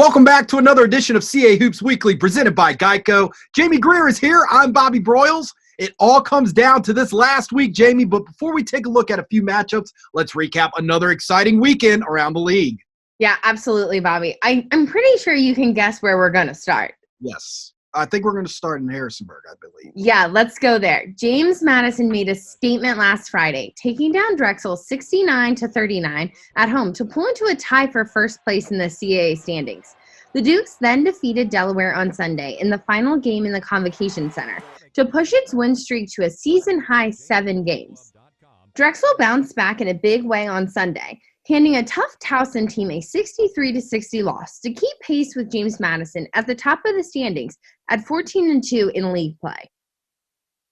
Welcome back to another edition of CA Hoops Weekly presented by Geico. Jamie Greer is here. I'm Bobby Broyles. It all comes down to this last week, Jamie, but before we take a look at a few matchups, let's recap another exciting weekend around the league. Yeah, absolutely, Bobby. I'm pretty sure you can guess where we're going to start. Yes. I think we're going to start in Harrisonburg, I believe. Yeah, let's go there. James Madison made a statement last Friday, taking down Drexel 69-39 at home to pull into a tie for first place in the CAA standings. The Dukes then defeated Delaware on Sunday in the final game in the Convocation Center to push its win streak to a season-high 7 games. Drexel bounced back in a big way on Sunday, handing a tough Towson team a 63-60 loss to keep pace with James Madison at the top of the standings at 14-2 in league play.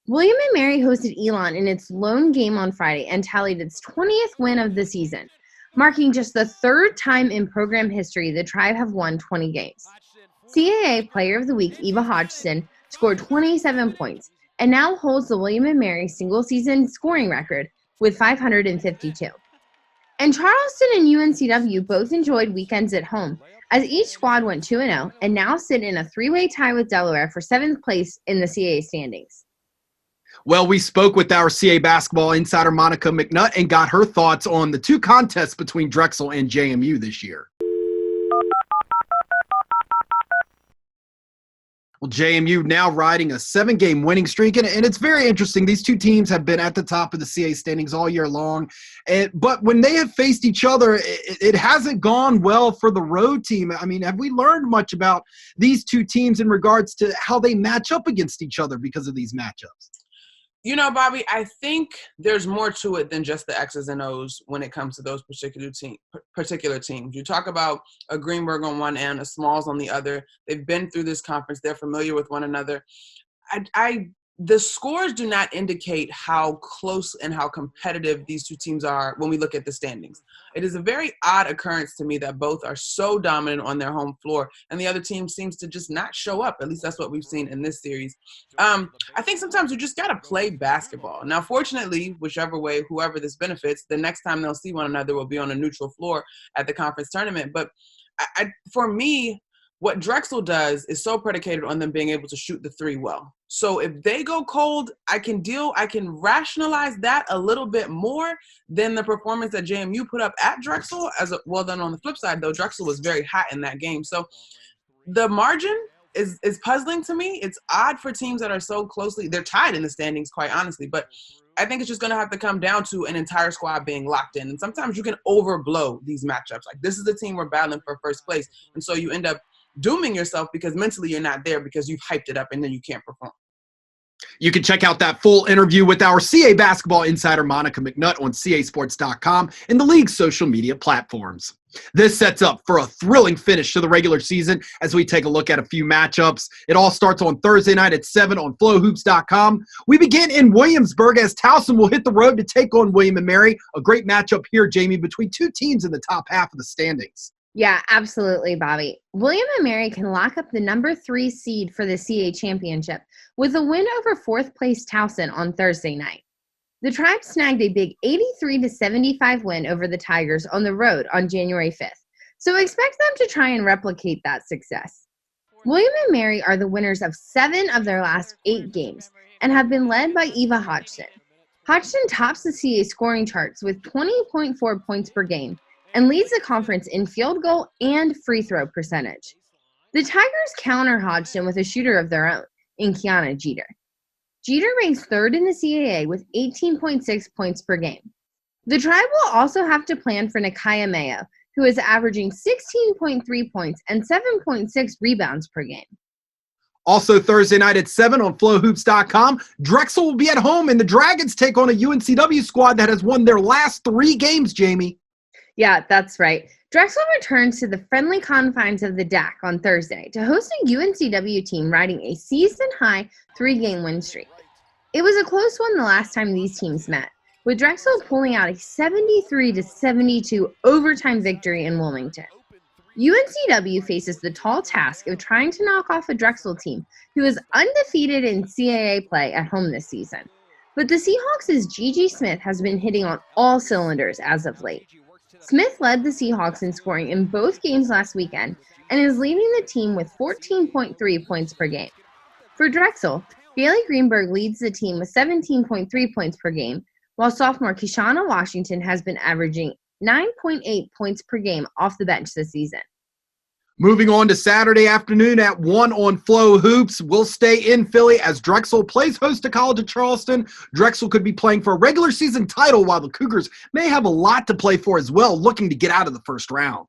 William & Mary hosted Elon in its lone game on Friday and tallied its 20th win of the season, marking just the third time in program history the Tribe have won 20 games. CAA Player of the Week Eva Hodgson scored 27 points and now holds the William & Mary single-season scoring record with 552. And Charleston and UNCW both enjoyed weekends at home, as each squad went 2-0 and now sit in a three-way tie with Delaware for 7th place in the CAA standings. Well, we spoke with our CA basketball insider Monica McNutt and got her thoughts on the two contests between Drexel and JMU this year. Well, JMU now riding a 7-game winning streak, and it's very interesting. These two teams have been at the top of the CA standings all year long, but when they have faced each other, it hasn't gone well for the road team. I mean, have we learned much about these two teams in regards to how they match up against each other because of these matchups? You know, Bobby, I think there's more to it than just the X's and O's when it comes to those particular teams. You talk about a Greenberg on one end, a Smalls on the other. They've been through this conference. They're familiar with one another. The scores do not indicate how close and how competitive these two teams are when we look at the standings. It is a very odd occurrence to me that both are so dominant on their home floor and the other team seems to just not show up. At least that's what we've seen in this series. I think sometimes you just got to play basketball. Now, fortunately, whichever way, whoever this benefits, the next time they'll see one another will be on a neutral floor at the conference tournament. But for me, what Drexel does is so predicated on them being able to shoot the three well. So if they go cold, I can rationalize that a little bit more than the performance that JMU put up at Drexel. Well done on the flip side, though, Drexel was very hot in that game. So the margin is puzzling to me. It's odd for teams that are so closely, they're tied in the standings, quite honestly, but I think it's just going to have to come down to an entire squad being locked in. And sometimes you can overblow these matchups. Like, this is the team we're battling for first place. And so you end up dooming yourself because mentally you're not there because you've hyped it up and then you can't perform. You can check out that full interview with our CA basketball insider Monica McNutt on casports.com and the league's social media platforms. This sets up for a thrilling finish to the regular season as we take a look at a few matchups. It all starts on Thursday night at 7 on flowhoops.com. We begin in Williamsburg as Towson will hit the road to take on William & Mary. A great matchup here, Jamie, between two teams in the top half of the standings. Yeah, absolutely, Bobby. William & Mary can lock up the number 3 seed for the CA championship with a win over 4th place Towson on Thursday night. The Tribe snagged a big 83-75 win over the Tigers on the road on January 5th, so expect them to try and replicate that success. William & Mary are the winners of 7 of their last 8 games and have been led by Eva Hodgson. Hodgson tops the CA scoring charts with 20.4 points per game and leads the conference in field goal and free throw percentage. The Tigers counter Hodgson with a shooter of their own, in Kiana Jeter. Jeter ranks 3rd in the CAA with 18.6 points per game. The Tribe will also have to plan for Nakaya Mayo, who is averaging 16.3 points and 7.6 rebounds per game. Also Thursday night at 7 on flowhoops.com, Drexel will be at home and the Dragons take on a UNCW squad that has won their last 3 games, Jamie. Yeah, that's right. Drexel returns to the friendly confines of the DAC on Thursday to host a UNCW team riding a season-high 3-game win streak. It was a close one the last time these teams met, with Drexel pulling out a 73-72 overtime victory in Wilmington. UNCW faces the tall task of trying to knock off a Drexel team who is undefeated in CAA play at home this season. But the Seahawks' Gigi Smith has been hitting on all cylinders as of late. Smith led the Seahawks in scoring in both games last weekend and is leading the team with 14.3 points per game. For Drexel, Bailey Greenberg leads the team with 17.3 points per game, while sophomore Kishana Washington has been averaging 9.8 points per game off the bench this season. Moving on to Saturday afternoon at 1 on Flow Hoops. We'll stay in Philly as Drexel plays host to College of Charleston. Drexel could be playing for a regular season title, while the Cougars may have a lot to play for as well, looking to get out of the first round.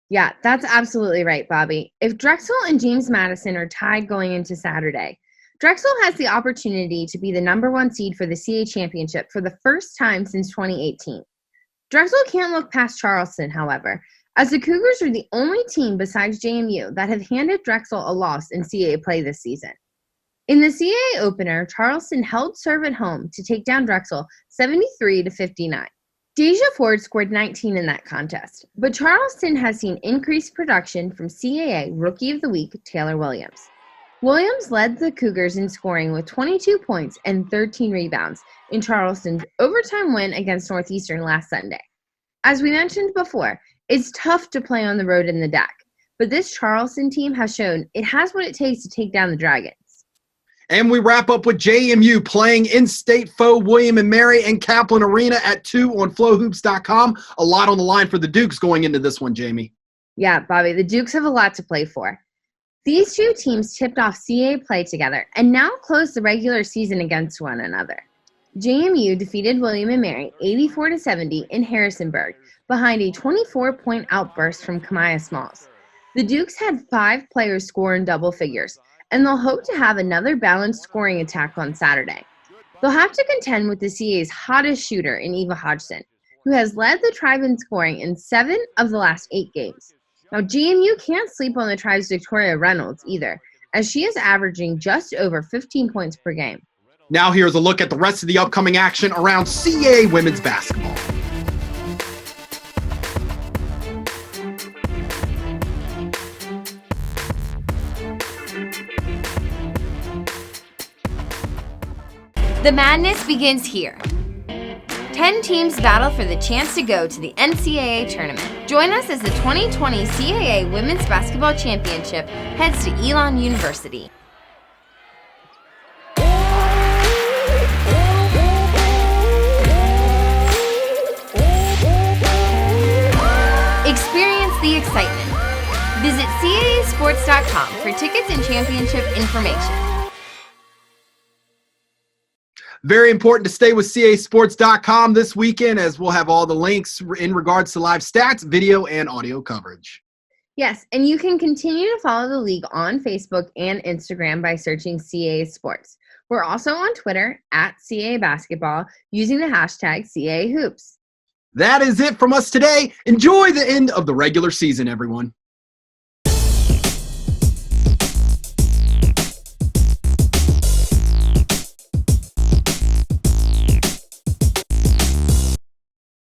Yeah, that's absolutely right, Bobby. If Drexel and James Madison are tied going into Saturday, Drexel has the opportunity to be the number 1 seed for the CA championship for the first time since 2018. Drexel can't look past Charleston, however, as the Cougars are the only team besides JMU that have handed Drexel a loss in CAA play this season. In the CAA opener, Charleston held serve at home to take down Drexel 73-59. Deja Ford scored 19 in that contest, but Charleston has seen increased production from CAA Rookie of the Week Taylor Williams. Williams led the Cougars in scoring with 22 points and 13 rebounds in Charleston's overtime win against Northeastern last Sunday. As we mentioned before, it's tough to play on the road in the DAC, but this Charleston team has shown it has what it takes to take down the Dragons. And we wrap up with JMU playing in-state foe William & Mary and Kaplan Arena at 2 on flowhoops.com. A lot on the line for the Dukes going into this one, Jamie. Yeah, Bobby, the Dukes have a lot to play for. These two teams tipped off CAA play together and now close the regular season against one another. JMU defeated William & Mary 84-70 in Harrisonburg behind a 24-point outburst from Kamaya Smalls. The Dukes had 5 players score in double figures, and they'll hope to have another balanced scoring attack on Saturday. They'll have to contend with the CA's hottest shooter in Eva Hodgson, who has led the Tribe in scoring in 7 of the last 8 games. Now, JMU can't sleep on the Tribe's Victoria Reynolds either, as she is averaging just over 15 points per game. Now here's a look at the rest of the upcoming action around CAA women's basketball. The madness begins here. 10 teams battle for the chance to go to the NCAA tournament. Join us as the 2020 CAA Women's Basketball Championship heads to Elon University. Experience the excitement. Visit CAAsports.com for tickets and championship information. Very important to stay with CAsports.com this weekend, as we'll have all the links in regards to live stats, video, and audio coverage. Yes, and you can continue to follow the league on Facebook and Instagram by searching CAA Sports. We're also on Twitter at CAA Basketball using the hashtag CAA Hoops. That is it from us today. Enjoy the end of the regular season, everyone.